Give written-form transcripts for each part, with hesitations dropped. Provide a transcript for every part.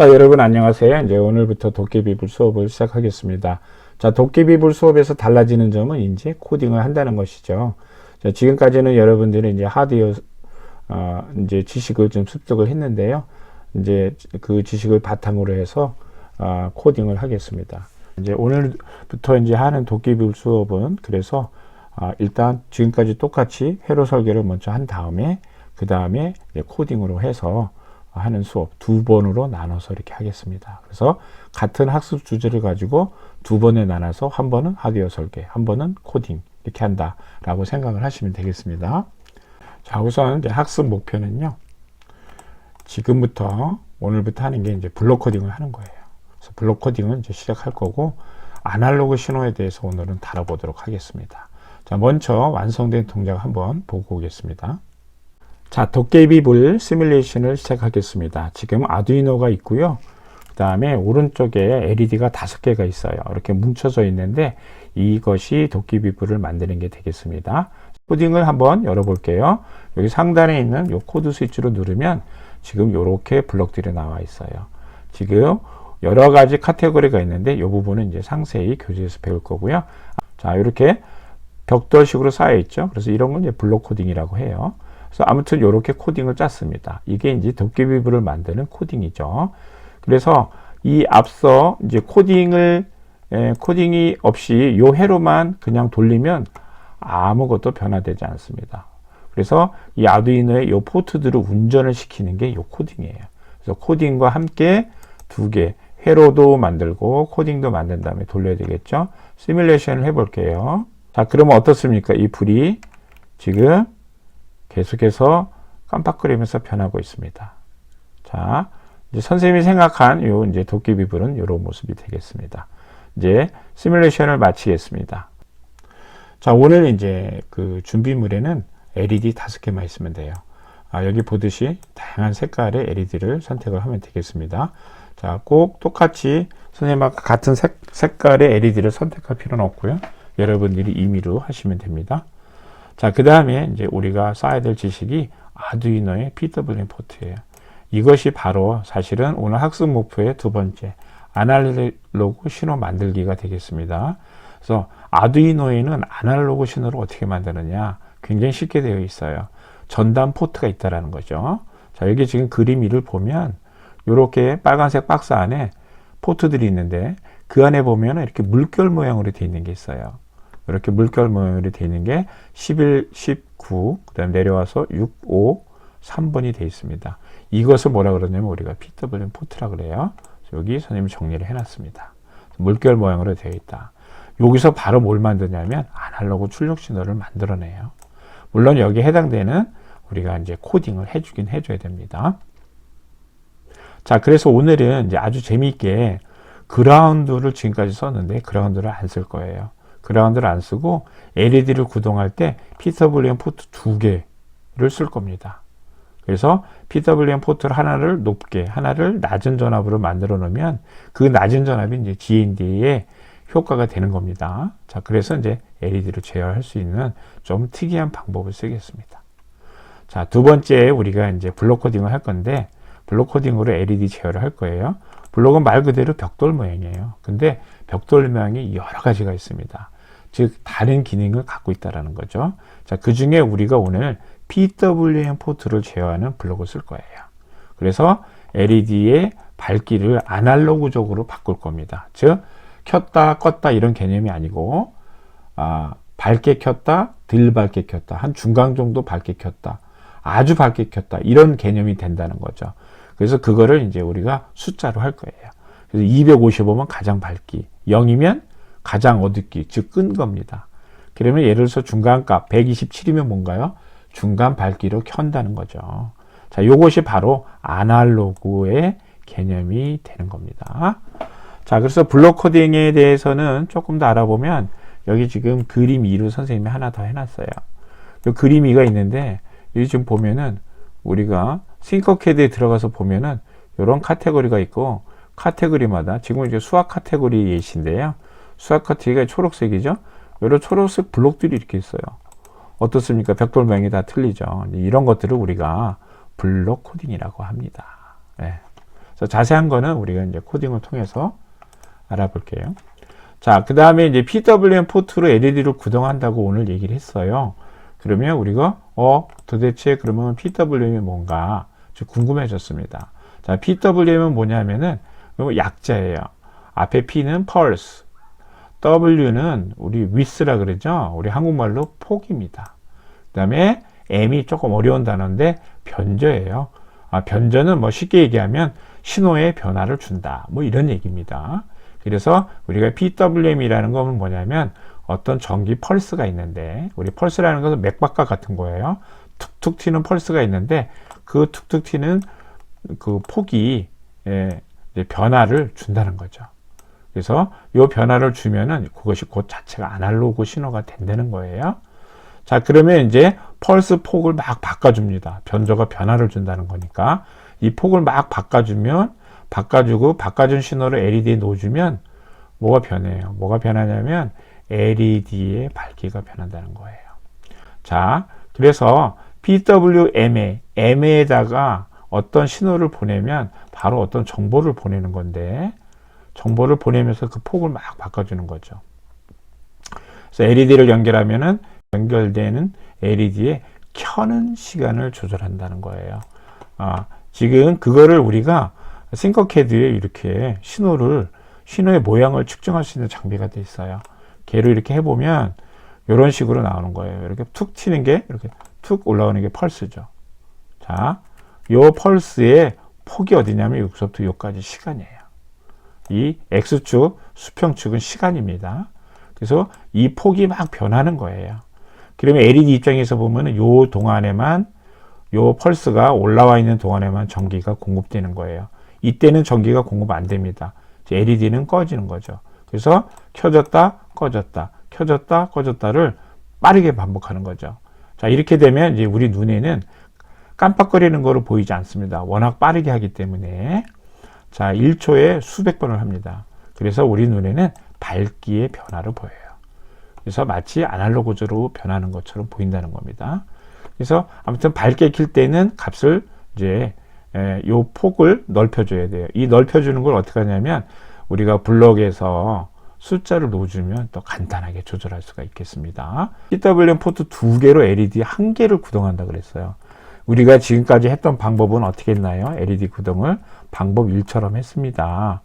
자, 여러분 안녕하세요. 이제 오늘부터 도깨비불 수업을 시작하겠습니다. 자, 도깨비불 수업에서 달라지는 점은 이제 코딩을 한다는 것이죠. 자, 지금까지는 여러분들이 이제 하드웨어 이제 지식을 좀 습득을 했는데요. 이제 그 지식을 바탕으로 해서 코딩을 하겠습니다. 이제 오늘부터 이제 하는 도깨비불 수업은 그래서 일단 지금까지 똑같이 회로 설계를 먼저 한 다음에 그 다음에 코딩으로 해서 하는 수업 두 번으로 나눠서 이렇게 하겠습니다. 그래서 같은 학습 주제를 가지고 두 번에 나눠서 한 번은 하드웨어 설계, 한 번은 코딩 이렇게 한다라고 생각을 하시면 되겠습니다. 자, 우선 이제 학습 목표는요. 지금부터 오늘부터 하는 게 이제 블록 코딩을 하는 거예요. 그래서 블록 코딩은 이제 시작할 거고 아날로그 신호에 대해서 오늘은 다뤄보도록 하겠습니다. 자, 먼저 완성된 동작 한번 보고 오겠습니다. 자, 도깨비불 시뮬레이션을 시작하겠습니다. 지금 아두이노가 있고요. 그 다음에 오른쪽에 LED가 5개가 있어요. 이렇게 뭉쳐져 있는데 이것이 도깨비불을 만드는 게 되겠습니다. 코딩을 한번 열어볼게요. 여기 상단에 있는 이 코드 스위치로 누르면 지금 이렇게 블록들이 나와 있어요. 지금 여러 가지 카테고리가 있는데 이 부분은 이제 상세히 교재에서 배울 거고요. 자, 이렇게 벽돌식으로 쌓여 있죠. 그래서 이런 건 이제 블록 코딩이라고 해요. 그래서 아무튼 이렇게 코딩을 짰습니다. 이게 이제 도깨비불을 만드는 코딩이죠. 그래서 이 앞서 이제 코딩이 없이 요 회로만 그냥 돌리면 아무것도 변화되지 않습니다. 그래서 이 아두이노의 요 포트들을 운전을 시키는 게 요 코딩이에요. 그래서 코딩과 함께 두 개, 회로도 만들고 코딩도 만든 다음에 돌려야 되겠죠. 시뮬레이션을 해볼게요. 자, 그러면 어떻습니까? 이 불이 지금 계속해서 깜빡거리면서 변하고 있습니다. 자, 이제 선생님이 생각한 요 이제 도깨비불은 이런 모습이 되겠습니다. 이제 시뮬레이션을 마치겠습니다. 자, 오늘 이제 그 준비물에는 LED 5개만 있으면 돼요. 여기 보듯이 다양한 색깔의 LED를 선택을 하면 되겠습니다. 자, 꼭 똑같이 선생님과 같은 색깔의 LED를 선택할 필요는 없고요. 여러분들이 임의로 하시면 됩니다. 자, 그 다음에 이제 우리가 써야 될 지식이 아두이노의 PWM 포트예요. 이것이 바로 사실은 오늘 학습 목표의 두 번째 아날로그 신호 만들기가 되겠습니다. 그래서 아두이노에는 아날로그 신호를 어떻게 만드느냐 굉장히 쉽게 되어 있어요. 전단 포트가 있다라는 거죠. 자, 여기 지금 그림 1을 보면 이렇게 빨간색 박스 안에 포트들이 있는데 그 안에 보면 이렇게 물결 모양으로 되어 있는 게 있어요. 이렇게 물결 모양으로 되어 있는 게 11, 19, 그 다음에 내려와서 6, 5, 3번이 되어 있습니다. 이것을 뭐라 그러냐면 우리가 PWM 포트라 그래요. 여기 선생님이 정리를 해놨습니다. 물결 모양으로 되어 있다. 여기서 바로 뭘 만드냐면 아날로그 출력 신호를 만들어내요. 물론 여기에 해당되는 우리가 이제 코딩을 해주긴 해줘야 됩니다. 자, 그래서 오늘은 이제 아주 재미있게 그라운드를 지금까지 썼는데 그라운드를 안 쓸 거예요. 그라운드를 안 쓰고 LED를 구동할 때 PWM 포트 2개를 쓸 겁니다. 그래서 PWM 포트를 하나를 높게, 하나를 낮은 전압으로 만들어 놓으면 그 낮은 전압이 이제 GND의 효과가 되는 겁니다. 자, 그래서 이제 LED를 제어할 수 있는 좀 특이한 방법을 쓰겠습니다. 자, 두 번째 우리가 이제 블록 코딩을 할 건데 블록 코딩으로 LED 제어를 할 거예요. 블록은 말 그대로 벽돌 모양이에요. 근데 벽돌 모양이 여러 가지가 있습니다. 즉 다른 기능을 갖고 있다는 거죠. 자, 그 중에 우리가 오늘 PWM 포트를 제어하는 블록을 쓸 거예요. 그래서 LED의 밝기를 아날로그적으로 바꿀 겁니다. 즉 켰다 껐다 이런 개념이 아니고 밝게 켰다, 덜 밝게 켰다, 한 중간 정도 밝게 켰다, 아주 밝게 켰다 이런 개념이 된다는 거죠. 그래서 그거를 이제 우리가 숫자로 할 거예요. 그래서 255면 가장 밝기, 0이면 가장 어둡기, 즉 끈 겁니다. 그러면 예를 들어서 중간값 127이면 뭔가요? 중간 밝기로 켠다는 거죠. 자, 요것이 바로 아날로그의 개념이 되는 겁니다. 자, 그래서 블록 코딩에 대해서는 조금 더 알아보면 여기 지금 그림 2로 선생님이 하나 더 해놨어요. 요 그림 2가 있는데 여기 지금 보면은 우리가 싱커캐드에 들어가서 보면은 이런 카테고리가 있고 카테고리마다 지금 이제 수학 카테고리 예시인데요. 수학 카테고리가 초록색이죠. 이런 초록색 블록들이 이렇게 있어요. 어떻습니까? 벽돌 모양이 다 틀리죠. 이런 것들을 우리가 블록 코딩이라고 합니다. 네. 그래서 자세한 거는 우리가 이제 코딩을 통해서 알아볼게요. 자, 그 다음에 이제 PWM 포트로 LED를 구동한다고 오늘 얘기를 했어요. 그러면 우리가 도대체 그러면 PWM이 뭔가 좀 궁금해졌습니다. 자, PWM은 뭐냐면은 약자예요. 앞에 P는 펄스, W는 우리 width라 그러죠. 우리 한국말로 폭입니다. 그 다음에 M이 조금 어려운 단어인데 변저예요. 변저는 뭐 쉽게 얘기하면 신호의 변화를 준다. 뭐 이런 얘기입니다. 그래서 우리가 PWM이라는 건 뭐냐면 어떤 전기 펄스가 있는데, 우리 펄스라는 것은 맥박과 같은 거예요. 툭툭 튀는 펄스가 있는데 그 툭툭 튀는 그 폭이 이제 변화를 준다는 거죠. 그래서 이 변화를 주면은 그것이 곧 자체가 아날로그 신호가 된다는 거예요. 자, 그러면 이제 펄스 폭을 막 바꿔줍니다. 변조가 변화를 준다는 거니까 이 폭을 막 바꿔주고 바꿔준 신호를 LED에 넣어주면 뭐가 변해요? 뭐가 변하냐면 LED의 밝기가 변한다는 거예요. 자, 그래서 PWM에다가 어떤 신호를 보내면 바로 어떤 정보를 보내는 건데, 정보를 보내면서 그 폭을 막 바꿔주는 거죠. 그래서 LED를 연결하면은 연결되는 LED의 켜는 시간을 조절한다는 거예요. 지금 그거를 우리가 싱커캐드에 이렇게 신호의 모양을 측정할 수 있는 장비가 돼 있어요. 걔로 이렇게 해보면 이런 식으로 나오는 거예요. 이렇게 툭 튀는 게 이렇게 툭 올라오는 게 펄스죠. 자, 요 펄스의 폭이 어디냐면 여기서부터 여기까지 시간이에요. 이 X축, 수평축은 시간입니다. 그래서 이 폭이 막 변하는 거예요. 그러면 LED 입장에서 보면은 요 동안에만, 요 펄스가 올라와 있는 동안에만 전기가 공급되는 거예요. 이때는 전기가 공급 안 됩니다. LED는 꺼지는 거죠. 그래서 켜졌다, 꺼졌다, 켜졌다, 꺼졌다를 빠르게 반복하는 거죠. 자, 이렇게 되면 이제 우리 눈에는 깜빡거리는 거로 보이지 않습니다. 워낙 빠르게 하기 때문에. 자, 1초에 수백 번을 합니다. 그래서 우리 눈에는 밝기의 변화를 보여요. 그래서 마치 아날로그적으로 변하는 것처럼 보인다는 겁니다. 그래서 아무튼 밝게 킬 때는 값을 이제 요 폭을 넓혀줘야 돼요. 이 넓혀주는 걸 어떻게 하냐면 우리가 블럭에서 숫자를 넣어주면 또 간단하게 조절할 수가 있겠습니다. PWM 포트 2개로 LED 1개를 구동한다 그랬어요. 우리가 지금까지 했던 방법은 어떻게 했나요? LED 구동을 방법 1처럼 했습니다.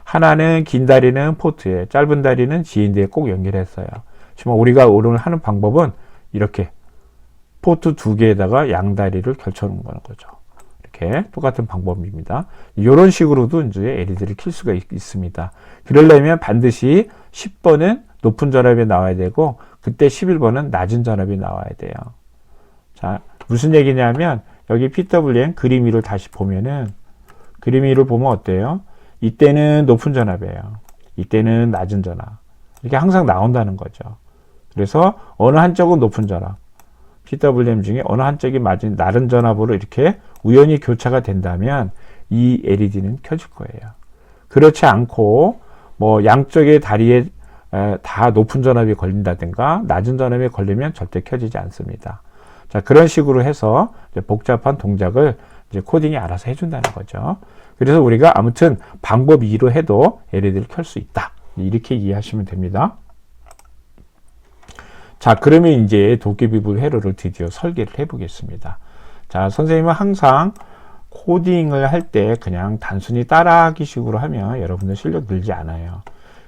하나는 긴 다리는 포트에, 짧은 다리는 GND에 꼭 연결했어요. 지금 우리가 오늘 하는 방법은 이렇게 포트 2개에다가 양다리를 결쳐 놓은 거죠. 이렇게 똑같은 방법입니다. 이런 식으로도 이제 LED를 킬 수가 있습니다. 그러려면 반드시 10번은 높은 전압이 나와야 되고, 그때 11번은 낮은 전압이 나와야 돼요. 자, 무슨 얘기냐면 여기 PWM 그림 위를 다시 보면은, 그림 위를 보면 어때요? 이때는 높은 전압이에요. 이때는 낮은 전압. 이렇게 항상 나온다는 거죠. 그래서 어느 한쪽은 높은 전압, PWM 중에 어느 한쪽이 낮은 전압으로 이렇게 우연히 교차가 된다면 이 LED는 켜질 거예요. 그렇지 않고 뭐 양쪽의 다리에 다 높은 전압이 걸린다든가 낮은 전압이 걸리면 절대 켜지지 않습니다. 자, 그런 식으로 해서 이제 복잡한 동작을 이제 코딩이 알아서 해준다는 거죠. 그래서 우리가 아무튼 방법 2로 해도 LED를 켤 수 있다. 이렇게 이해하시면 됩니다. 자, 그러면 이제 도깨비불 회로를 드디어 설계를 해 보겠습니다. 자, 선생님은 항상 코딩을 할 때 그냥 단순히 따라하기 식으로 하면 여러분들 실력 늘지 않아요.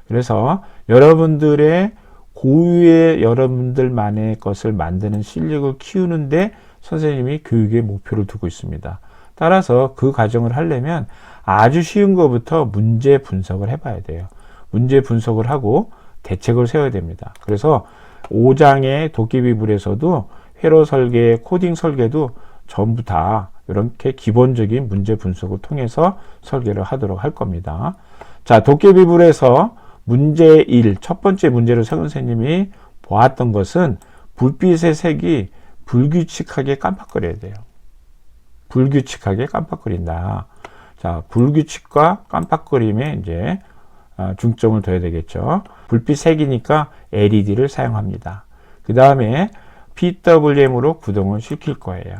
그래서 여러분들의 고유의 여러분들만의 것을 만드는 실력을 키우는데 선생님이 교육의 목표를 두고 있습니다. 따라서 그 과정을 하려면 아주 쉬운 것부터 문제 분석을 해봐야 돼요. 문제 분석을 하고 대책을 세워야 됩니다. 그래서 5장의 도깨비불에서도 회로 설계, 코딩 설계도 전부 다 이렇게 기본적인 문제 분석을 통해서 설계를 하도록 할 겁니다. 자, 도깨비불에서 문제 1, 첫 번째 문제로 서 선생님이 보았던 것은 불빛의 색이 불규칙하게 깜빡거려야 돼요. 불규칙하게 깜빡거린다. 자, 불규칙과 깜빡거림에 이제 중점을 둬야 되겠죠. 불빛 색이니까 LED를 사용합니다. 그 다음에 PWM으로 구동을 시킬 거예요.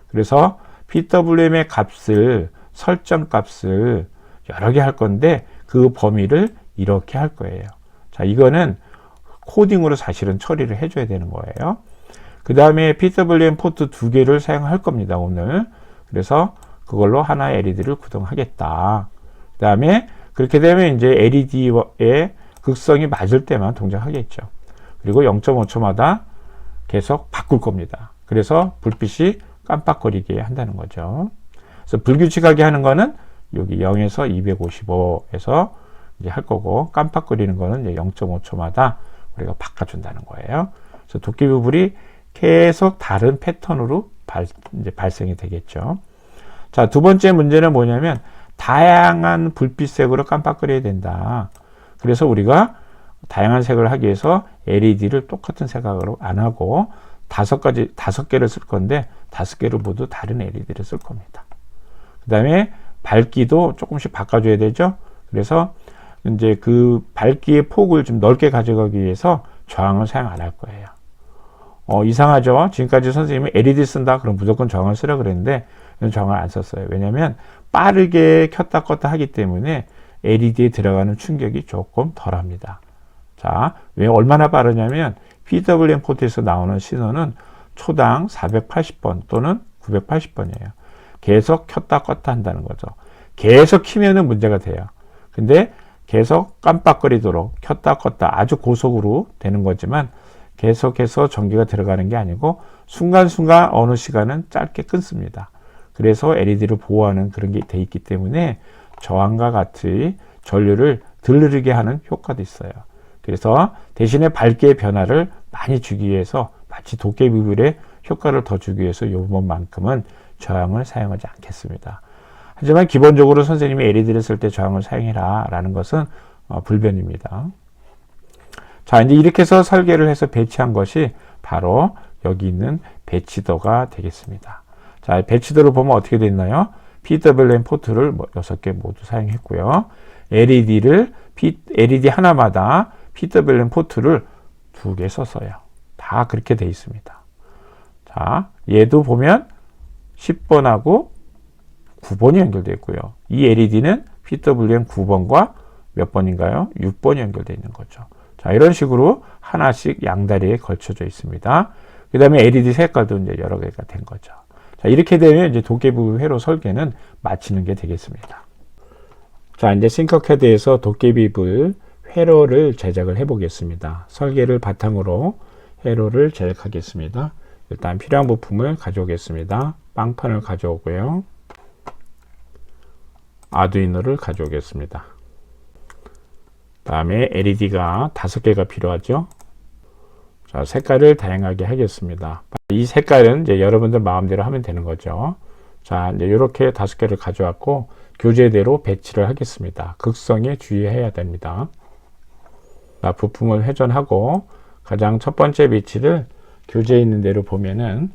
그래서 PWM의 값을 설정 값을 여러 개 할 건데 그 범위를 이렇게 할 거예요. 자, 이거는 코딩으로 사실은 처리를 해줘야 되는 거예요. 그 다음에 PWM 포트 2개를 사용할 겁니다, 오늘. 그래서 그걸로 하나의 LED를 구동하겠다. 그 다음에 그렇게 되면 이제 LED의 극성이 맞을 때만 동작하겠죠. 그리고 0.5초마다 계속 바꿀 겁니다. 그래서 불빛이 깜빡거리게 한다는 거죠. 그래서 불규칙하게 하는 거는 여기 0에서 255에서 이제 할 거고, 깜빡거리는 거는 이제 0.5초마다 우리가 바꿔준다는 거예요. 그래서 도깨비불이 계속 다른 패턴으로 이제 발생이 되겠죠. 자, 두 번째 문제는 뭐냐면 다양한 불빛색으로 깜빡거려야 된다. 그래서 우리가 다양한 색을 하기 위해서 LED를 똑같은 색깔로 안 하고 5개를 쓸 건데 5개를 모두 다른 LED를 쓸 겁니다. 그 다음에 밝기도 조금씩 바꿔줘야 되죠. 그래서 이제 그 밝기의 폭을 좀 넓게 가져가기 위해서 저항을 사용 안 할 거예요. 이상하죠? 지금까지 선생님이 LED 쓴다? 그럼 무조건 저항을 쓰라 그랬는데 저항을 안 썼어요. 왜냐면 빠르게 켰다 껐다 하기 때문에 LED에 들어가는 충격이 조금 덜 합니다. 자, 왜 얼마나 빠르냐면 PWM 포트에서 나오는 신호는 초당 480번 또는 980번이에요. 계속 켰다 껐다 한다는 거죠. 계속 키면은 문제가 돼요. 근데 계속 깜빡거리도록 켰다 껐다 아주 고속으로 되는 거지만 계속해서 전기가 들어가는 게 아니고 순간순간 어느 시간은 짧게 끊습니다. 그래서 LED를 보호하는 그런 게 돼 있기 때문에 저항과 같이 전류를 덜 흐르게 하는 효과도 있어요. 그래서 대신에 밝기의 변화를 많이 주기 위해서 마치 도깨비불의 효과를 더 주기 위해서 이번만큼은 저항을 사용하지 않겠습니다. 하지만 기본적으로 선생님이 LED를 쓸 때 저항을 사용해라 라는 것은 불변입니다. 자, 이제 이렇게 해서 설계를 해서 배치한 것이 바로 여기 있는 배치도가 되겠습니다. 자, 배치도를 보면 어떻게 됐나요? PWM 포트를 6개 모두 사용했고요. LED 하나마다 PWM 포트를 2개 썼어요. 다 그렇게 돼 있습니다. 자, 얘도 보면 10번하고 9번이 연결되어 있고요. 이 LED는 PWM 9번과 몇 번인가요? 6번이 연결되어 있는 거죠. 자, 이런 식으로 하나씩 양다리에 걸쳐져 있습니다. 그 다음에 LED 색깔도 이제 여러 개가 된 거죠. 자, 이렇게 되면 이제 도깨비 회로 설계는 마치는 게 되겠습니다. 자, 이제 싱커캐드에서 도깨비불 회로를 제작을 해 보겠습니다. 설계를 바탕으로 회로를 제작하겠습니다. 일단 필요한 부품을 가져오겠습니다. 빵판을 가져오고요. 아두이노를 가져오겠습니다. 다음에 LED가 5개가 필요하죠. 자, 색깔을 다양하게 하겠습니다. 이 색깔은 이제 여러분들 마음대로 하면 되는 거죠. 자, 이제 이렇게 5개를 가져왔고 교재대로 배치를 하겠습니다. 극성에 주의해야 됩니다. 자, 부품을 회전하고 가장 첫 번째 위치를 교재에 있는 대로 보면은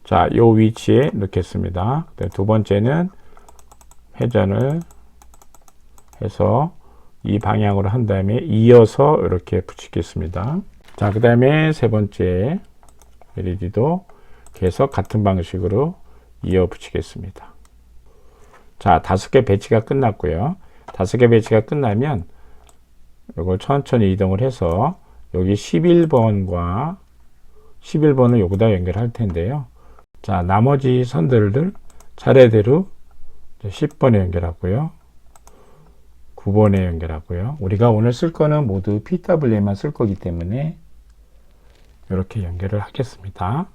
자, 요 위치에 넣겠습니다. 두 번째는 회전을 해서 이 방향으로 한 다음에 이어서 이렇게 붙이겠습니다. 자, 그 다음에 세 번째 LED도 계속 같은 방식으로 이어 붙이겠습니다. 자, 5개 배치가 끝났고요. 5개 배치가 끝나면 이걸 천천히 이동을 해서 여기 11번과 11번을 여기다 연결할 텐데요. 자, 나머지 선들을 차례대로 10번에 연결하고요. 9번에 연결하고요. 우리가 오늘 쓸 거는 모두 PWM만 쓸 거기 때문에 이렇게 연결을 하겠습니다.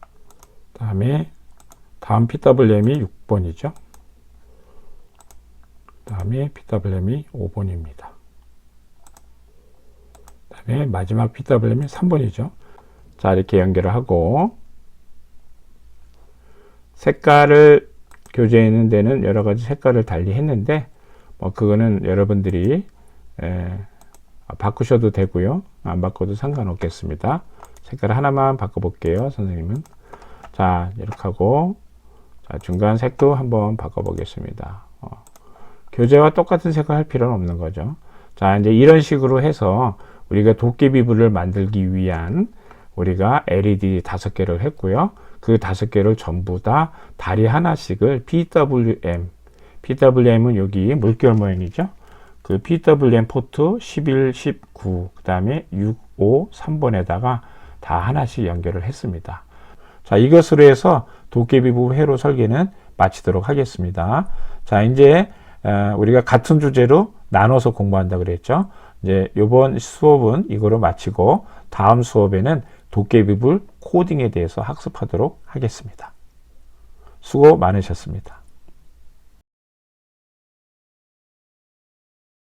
다음 PWM이 6번이죠. 다음에 PWM이 5번입니다. 다음에 마지막 PWM이 3번이죠. 자, 이렇게 연결을 하고 색깔을 교재에 있는 데는 여러 가지 색깔을 달리 했는데 그거는 여러분들이 바꾸셔도 되고요. 안 바꿔도 상관없겠습니다. 색깔 하나만 바꿔볼게요. 선생님은. 자, 이렇게 하고 자, 중간 색도 한번 바꿔보겠습니다. 교재와 똑같은 색을 할 필요는 없는 거죠. 자, 이제 이런 식으로 해서 우리가 도깨비불을 만들기 위한 우리가 LED 5개를 했고요. 그 5개를 전부 다 다리 하나씩을 PWM PWM은 여기 물결 모양이죠. 그 PWM 포트 11, 19, 그 다음에 6, 5, 3번에다가 다 하나씩 연결을 했습니다. 자, 이것으로 해서 도깨비 부분 회로 설계는 마치도록 하겠습니다. 자, 이제 우리가 같은 주제로 나눠서 공부한다 그랬죠. 이제 이번 수업은 이거로 마치고 다음 수업에는 도깨비불 코딩에 대해서 학습하도록 하겠습니다. 수고 많으셨습니다.